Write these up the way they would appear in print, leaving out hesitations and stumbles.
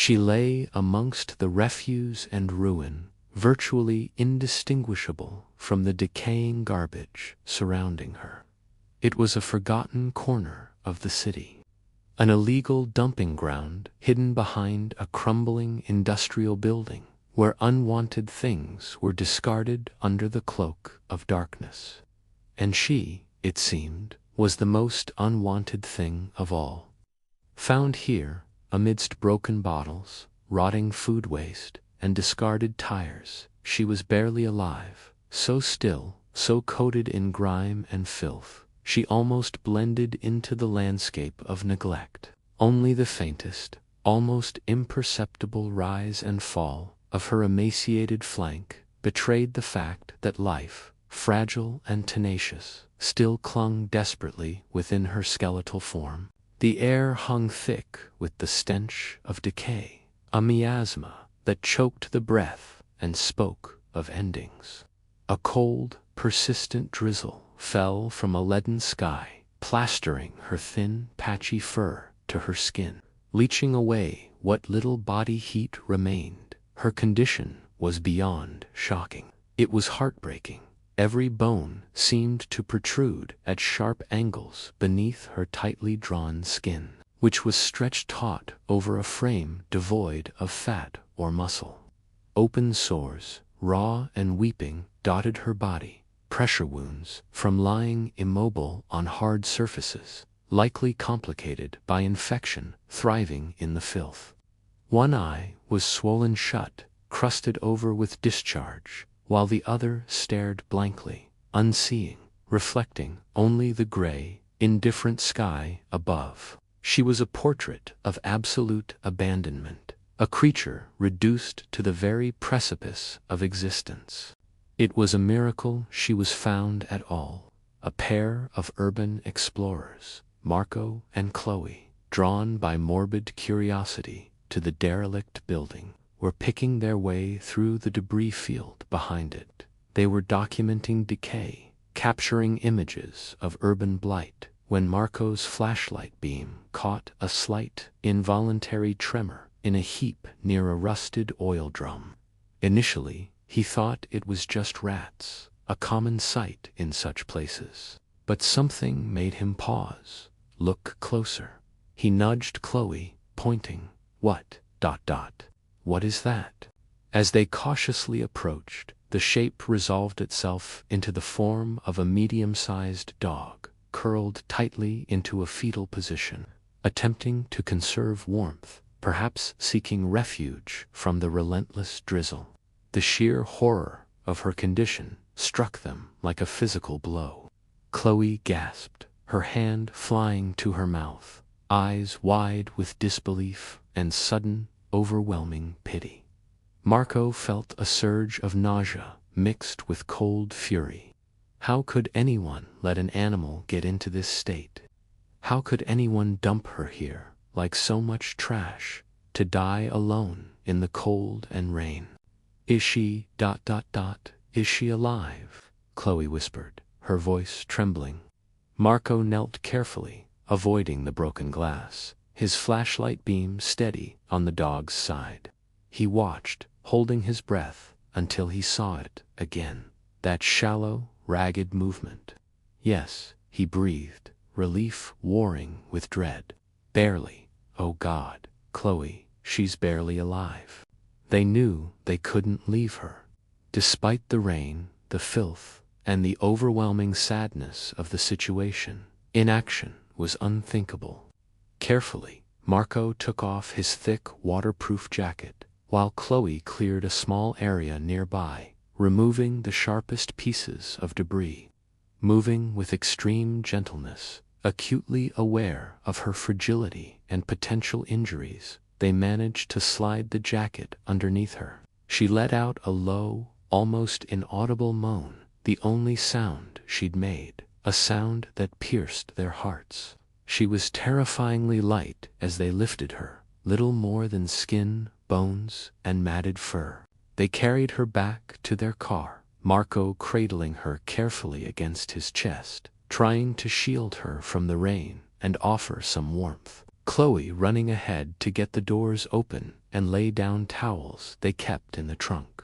She lay amongst the refuse and ruin, virtually indistinguishable from the decaying garbage surrounding her. It was a forgotten corner of the city, an illegal dumping ground hidden behind a crumbling industrial building, where unwanted things were discarded under the cloak of darkness. And she, it seemed, was the most unwanted thing of all. Found here, amidst broken bottles, rotting food waste, and discarded tires, she was barely alive, so still, so coated in grime and filth, she almost blended into the landscape of neglect. Only the faintest, almost imperceptible rise and fall of her emaciated flank betrayed the fact that life, fragile and tenacious, still clung desperately within her skeletal form. The air hung thick with the stench of decay, a miasma that choked the breath and spoke of endings. A cold, persistent drizzle fell from a leaden sky, plastering her thin, patchy fur to her skin, leaching away what little body heat remained. Her condition was beyond shocking. It was heartbreaking. Every bone seemed to protrude at sharp angles beneath her tightly drawn skin, which was stretched taut over a frame devoid of fat or muscle. Open sores, raw and weeping, dotted her body, pressure wounds from lying immobile on hard surfaces, likely complicated by infection thriving in the filth. One eye was swollen shut, crusted over with discharge, while the other stared blankly, unseeing, reflecting only the gray, indifferent sky above. She was a portrait of absolute abandonment, a creature reduced to the very precipice of existence. It was a miracle she was found at all. A pair of urban explorers, Marco and Chloe, drawn by morbid curiosity to the derelict building, were picking their way through the debris field behind it. They were documenting decay, capturing images of urban blight, when Marco's flashlight beam caught a slight, involuntary tremor in a heap near a rusted oil drum. Initially, he thought it was just rats, a common sight in such places. But something made him pause, look closer. He nudged Chloe, pointing. What? What is that? As they cautiously approached, the shape resolved itself into the form of a medium-sized dog, curled tightly into a fetal position, attempting to conserve warmth, perhaps seeking refuge from the relentless drizzle. The sheer horror of her condition struck them like a physical blow. Chloe gasped, her hand flying to her mouth, eyes wide with disbelief and sudden, overwhelming pity. Marco felt a surge of nausea mixed with cold fury. How could anyone let an animal get into this state? How could anyone dump her here, like so much trash, to die alone in the cold and rain? Is she... Is she alive? Chloe whispered, her voice trembling. Marco knelt carefully, avoiding the broken glass, his flashlight beam steady on the dog's side. He watched, holding his breath, until he saw it again. That shallow, ragged movement. Yes, he breathed, relief warring with dread. Barely. Oh God, Chloe, she's barely alive. They knew they couldn't leave her. Despite the rain, the filth, and the overwhelming sadness of the situation, inaction was unthinkable. Carefully, Marco took off his thick, waterproof jacket, while Chloe cleared a small area nearby, removing the sharpest pieces of debris. Moving with extreme gentleness, acutely aware of her fragility and potential injuries, they managed to slide the jacket underneath her. She let out a low, almost inaudible moan, the only sound she'd made, a sound that pierced their hearts. She was terrifyingly light as they lifted her, little more than skin, bones, and matted fur. They carried her back to their car, Marco cradling her carefully against his chest, trying to shield her from the rain and offer some warmth. Chloe running ahead to get the doors open and lay down towels they kept in the trunk.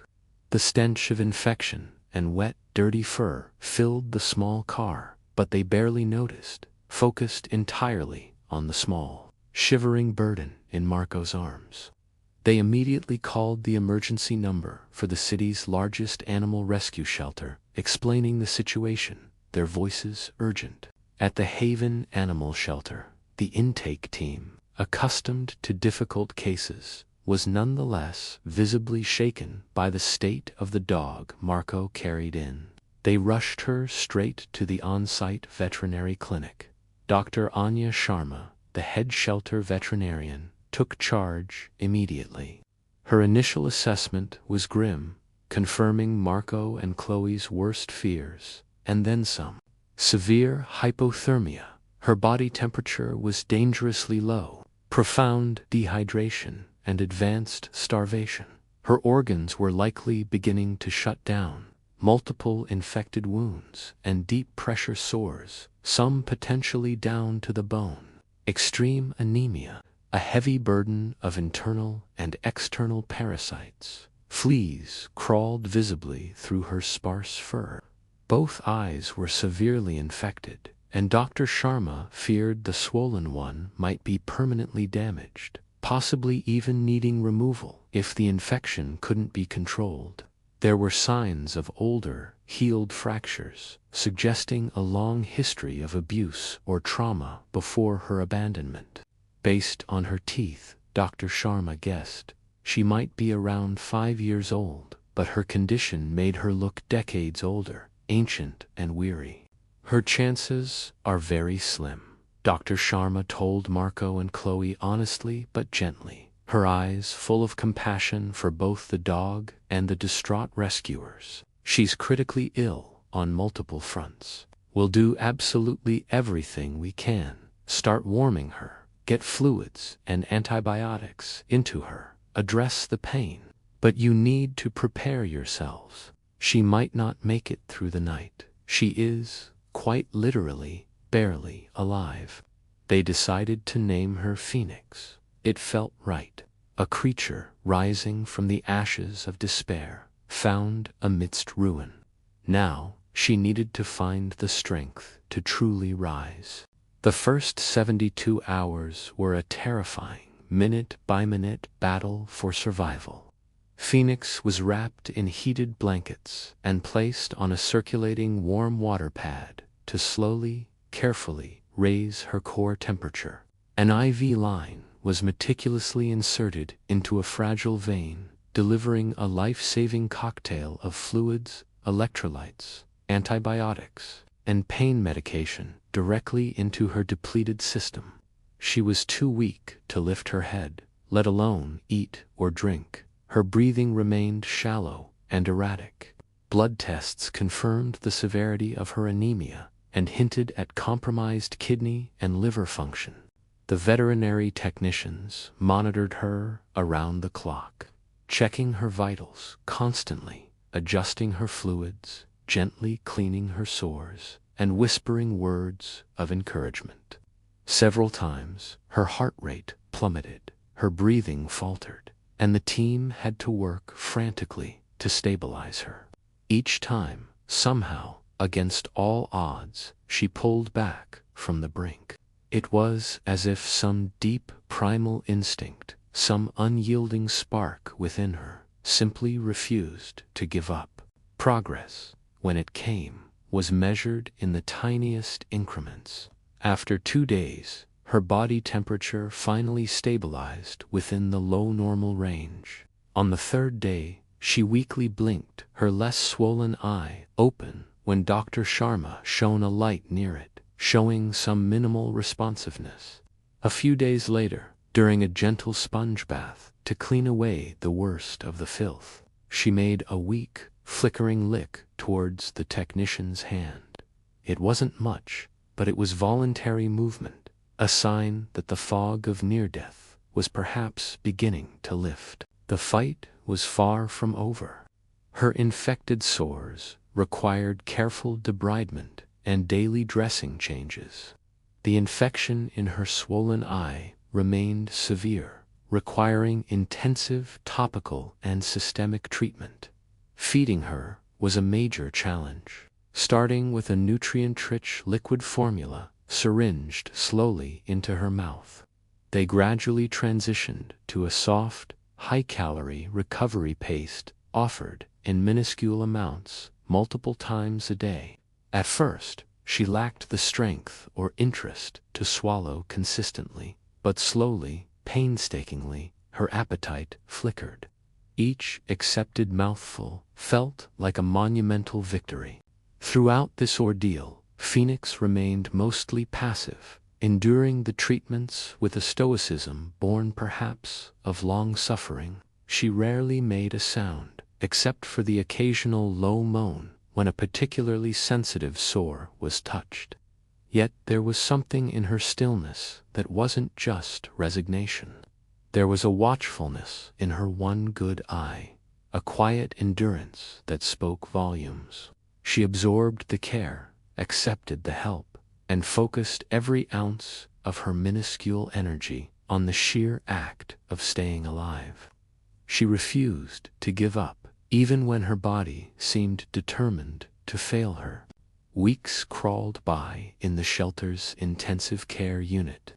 The stench of infection and wet, dirty fur filled the small car, but they barely noticed, focused entirely on the small, shivering burden in Marco's arms. They immediately called the emergency number for the city's largest animal rescue shelter, explaining the situation, their voices urgent. At the Haven Animal Shelter, the intake team, accustomed to difficult cases, was nonetheless visibly shaken by the state of the dog Marco carried in. They rushed her straight to the on-site veterinary clinic. Dr. Anya Sharma, the head shelter veterinarian, took charge immediately. Her initial assessment was grim, confirming Marco and Chloe's worst fears, and then some. Severe hypothermia. Her body temperature was dangerously low, profound dehydration, and advanced starvation. Her organs were likely beginning to shut down. Multiple infected wounds and deep pressure sores, some potentially down to the bone. Extreme anemia, a heavy burden of internal and external parasites. Fleas crawled visibly through her sparse fur. Both eyes were severely infected, and Dr. Sharma feared the swollen one might be permanently damaged, possibly even needing removal if the infection couldn't be controlled. There were signs of older, healed fractures, suggesting a long history of abuse or trauma before her abandonment. Based on her teeth, Dr. Sharma guessed she might be around 5 years old, but her condition made her look decades older, ancient and weary. Her chances are very slim, Dr. Sharma told Marco and Chloe honestly but gently, her eyes full of compassion for both the dog and the distraught rescuers. She's critically ill on multiple fronts. We'll do absolutely everything we can. Start warming her, get fluids and antibiotics into her, address the pain. But you need to prepare yourselves. She might not make it through the night. She is, quite literally, barely alive. They decided to name her Phoenix. It felt right. A creature rising from the ashes of despair, found amidst ruin. Now, she needed to find the strength to truly rise. The first 72 hours were a terrifying, minute-by-minute battle for survival. Phoenix was wrapped in heated blankets and placed on a circulating warm water pad to slowly, carefully raise her core temperature. An IV line was meticulously inserted into a fragile vein, delivering a life-saving cocktail of fluids, electrolytes, antibiotics, and pain medication directly into her depleted system. She was too weak to lift her head, let alone eat or drink. Her breathing remained shallow and erratic. Blood tests confirmed the severity of her anemia and hinted at compromised kidney and liver function. The veterinary technicians monitored her around the clock, checking her vitals constantly, adjusting her fluids, gently cleaning her sores, and whispering words of encouragement. Several times, her heart rate plummeted, her breathing faltered, and the team had to work frantically to stabilize her. Each time, somehow, against all odds, she pulled back from the brink. It was as if some deep primal instinct, some unyielding spark within her, simply refused to give up. Progress, when it came, was measured in the tiniest increments. After 2 days, her body temperature finally stabilized within the low normal range. On the 3rd day, she weakly blinked, her less swollen eye open when Dr. Sharma shone a light near it, showing some minimal responsiveness. A few days later, during a gentle sponge bath to clean away the worst of the filth, she made a weak, flickering lick towards the technician's hand. It wasn't much, but it was voluntary movement, a sign that the fog of near-death was perhaps beginning to lift. The fight was far from over. Her infected sores required careful debridement and daily dressing changes. The infection in her swollen eye remained severe, requiring intensive topical and systemic treatment. Feeding her was a major challenge, starting with a nutrient-rich liquid formula syringed slowly into her mouth. They gradually transitioned to a soft, high-calorie recovery paste offered in minuscule amounts multiple times a day. At first, she lacked the strength or interest to swallow consistently, but slowly, painstakingly, her appetite flickered. Each accepted mouthful felt like a monumental victory. Throughout this ordeal, Phoenix remained mostly passive, enduring the treatments with a stoicism born perhaps of long suffering. She rarely made a sound, except for the occasional low moan when a particularly sensitive sore was touched. Yet there was something in her stillness that wasn't just resignation. There was a watchfulness in her one good eye, a quiet endurance that spoke volumes. She absorbed the care, accepted the help, and focused every ounce of her minuscule energy on the sheer act of staying alive. She refused to give up, even when her body seemed determined to fail her. Weeks crawled by in the shelter's intensive care unit.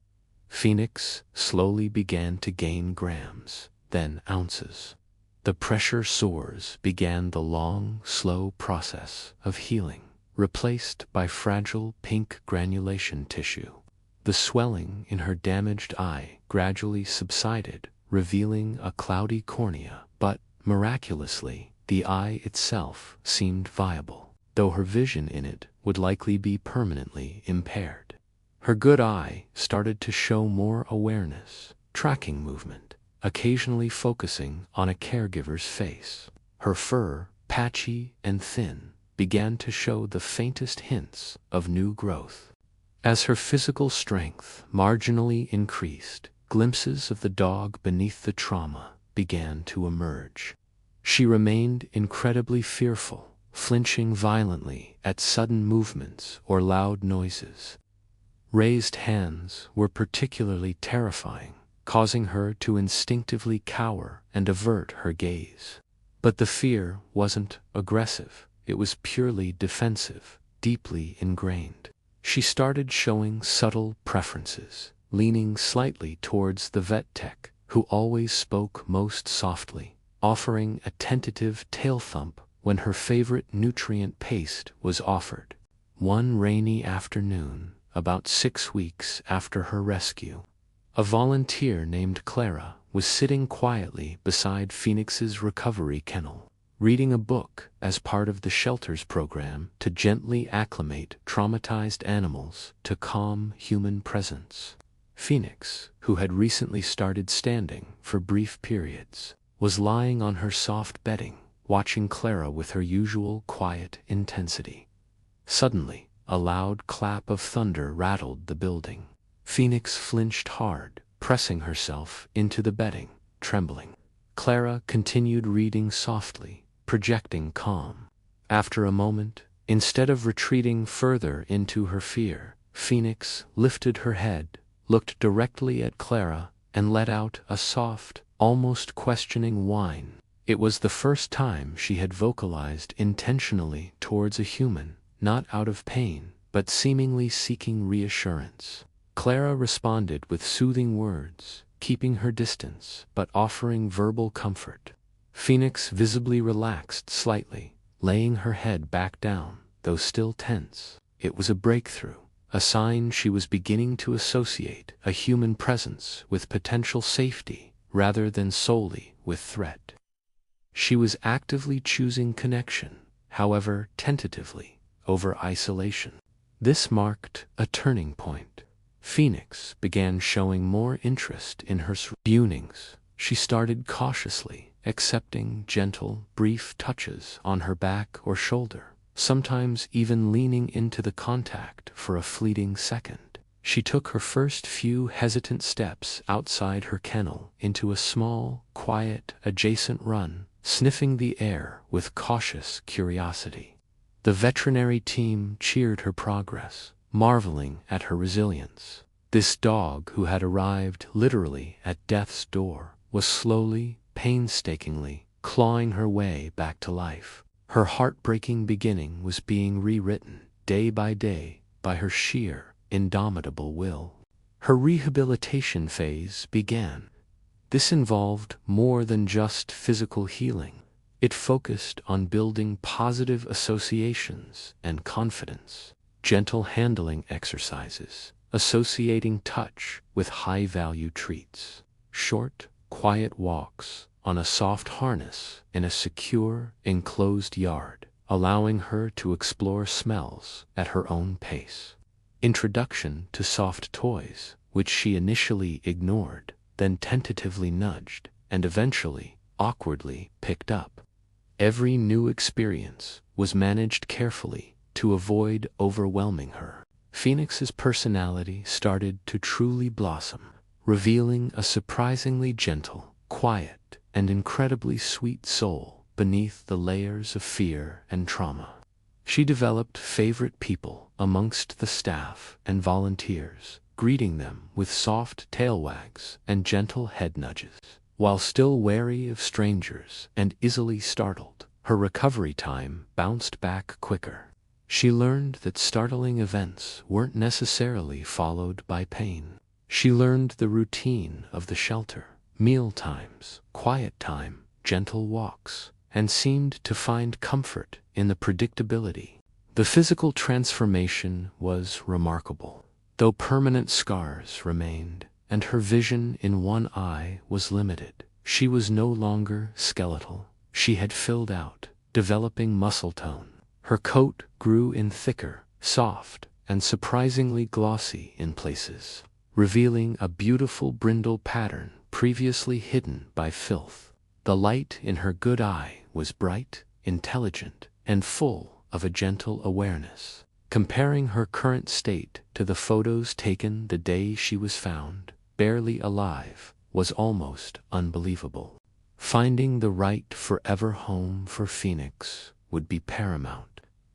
Phoenix slowly began to gain grams, then ounces. The pressure sores began the long, slow process of healing, replaced by fragile pink granulation tissue. The swelling in her damaged eye gradually subsided, revealing a cloudy cornea, but, miraculously, the eye itself seemed viable, though her vision in it would likely be permanently impaired. Her good eye started to show more awareness, tracking movement, occasionally focusing on a caregiver's face. Her fur, patchy and thin, began to show the faintest hints of new growth. As her physical strength marginally increased, glimpses of the dog beneath the trauma began to emerge. She remained incredibly fearful, flinching violently at sudden movements or loud noises. Raised hands were particularly terrifying, causing her to instinctively cower and avert her gaze. But the fear wasn't aggressive, it was purely defensive, deeply ingrained. She started showing subtle preferences, leaning slightly towards the vet tech, who always spoke most softly, offering a tentative tail thump when her favorite nutrient paste was offered. One rainy afternoon, about 6 weeks after her rescue, a volunteer named Clara was sitting quietly beside Phoenix's recovery kennel, reading a book as part of the shelter's program to gently acclimate traumatized animals to calm human presence. Phoenix, who had recently started standing for brief periods, was lying on her soft bedding, watching Clara with her usual quiet intensity. Suddenly, a loud clap of thunder rattled the building. Phoenix flinched hard, pressing herself into the bedding, trembling. Clara continued reading softly, projecting calm. After a moment, instead of retreating further into her fear, Phoenix lifted her head, looked directly at Clara, and let out a soft, almost questioning whine. It was the first time she had vocalized intentionally towards a human, not out of pain, but seemingly seeking reassurance. Clara responded with soothing words, keeping her distance, but offering verbal comfort. Phoenix visibly relaxed slightly, laying her head back down, though still tense. It was a breakthrough, a sign she was beginning to associate a human presence with potential safety rather than solely with threat. She was actively choosing connection, however tentatively, over isolation. This marked a turning point. Phoenix began showing more interest in her surroundings. She started cautiously, accepting gentle, brief touches on her back or shoulder, sometimes even leaning into the contact for a fleeting second. She took her first few hesitant steps outside her kennel into a small, quiet, adjacent run, sniffing the air with cautious curiosity. The veterinary team cheered her progress, marveling at her resilience. This dog, who had arrived literally at death's door, was slowly, painstakingly clawing her way back to life. Her heartbreaking beginning was being rewritten, day by day, by her sheer, indomitable will. Her rehabilitation phase began. This involved more than just physical healing. It focused on building positive associations and confidence, gentle handling exercises, associating touch with high-value treats, short, quiet walks on a soft harness in a secure, enclosed yard, allowing her to explore smells at her own pace. Introduction to soft toys, which she initially ignored, then tentatively nudged, and eventually, awkwardly, picked up. Every new experience was managed carefully to avoid overwhelming her. Phoenix's personality started to truly blossom, revealing a surprisingly gentle, quiet, and incredibly sweet soul beneath the layers of fear and trauma. She developed favorite people amongst the staff and volunteers, greeting them with soft tail wags and gentle head nudges. While still wary of strangers and easily startled, her recovery time bounced back quicker. She learned that startling events weren't necessarily followed by pain. She learned the routine of the shelter, meal times, quiet time, gentle walks, and seemed to find comfort in the predictability. The physical transformation was remarkable, though permanent scars remained, and her vision in one eye was limited. She was no longer skeletal. She had filled out, developing muscle tone. Her coat grew in thicker, soft, and surprisingly glossy in places, revealing a beautiful brindle pattern previously hidden by filth. The light in her good eye was bright, intelligent, and full of a gentle awareness. Comparing her current state to the photos taken the day she was found, barely alive, was almost unbelievable. Finding the right forever home for Phoenix would be paramount.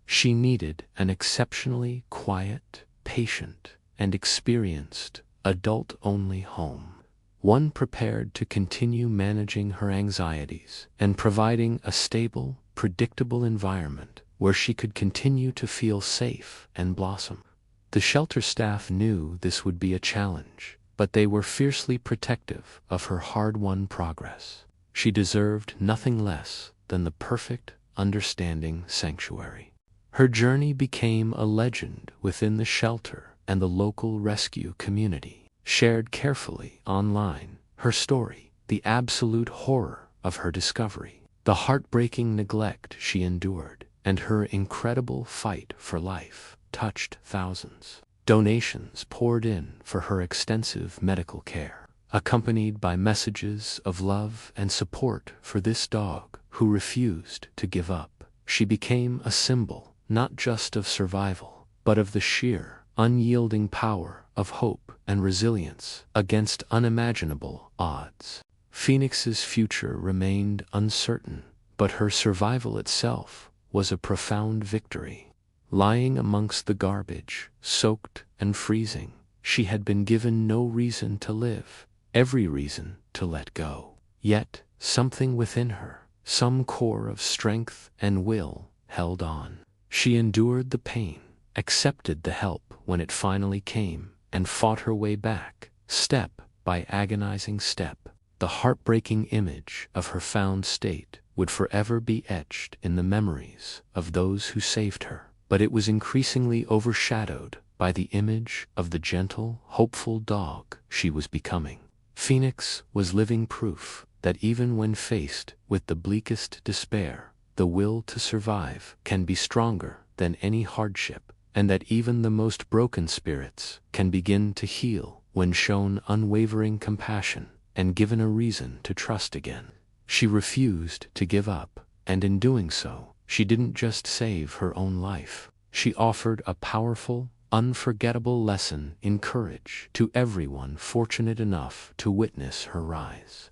She needed an exceptionally quiet, patient, and experienced, adult-only home. One prepared to continue managing her anxieties and providing a stable, predictable environment where she could continue to feel safe and blossom. The shelter staff knew this would be a challenge, but they were fiercely protective of her hard-won progress. She deserved nothing less than the perfect, understanding sanctuary. Her journey became a legend within the shelter and the local rescue community. Shared carefully online, her story, the absolute horror of her discovery, the heartbreaking neglect she endured, and her incredible fight for life, touched thousands. Donations poured in for her extensive medical care, accompanied by messages of love and support for this dog who refused to give up. She became a symbol, not just of survival, but of the sheer, unyielding power of hope and resilience against unimaginable odds. Phoenix's future remained uncertain, but her survival itself was a profound victory. Lying amongst the garbage, soaked and freezing, she had been given no reason to live, every reason to let go. Yet, something within her, some core of strength and will, held on. She endured the pain, accepted the help when it finally came, and fought her way back, step by agonizing step. The heartbreaking image of her found state would forever be etched in the memories of those who saved her, but it was increasingly overshadowed by the image of the gentle, hopeful dog she was becoming. Phoenix was living proof that even when faced with the bleakest despair, the will to survive can be stronger than any hardship, and that even the most broken spirits can begin to heal when shown unwavering compassion and given a reason to trust again. She refused to give up, and in doing so, she didn't just save her own life. She offered a powerful, unforgettable lesson in courage to everyone fortunate enough to witness her rise.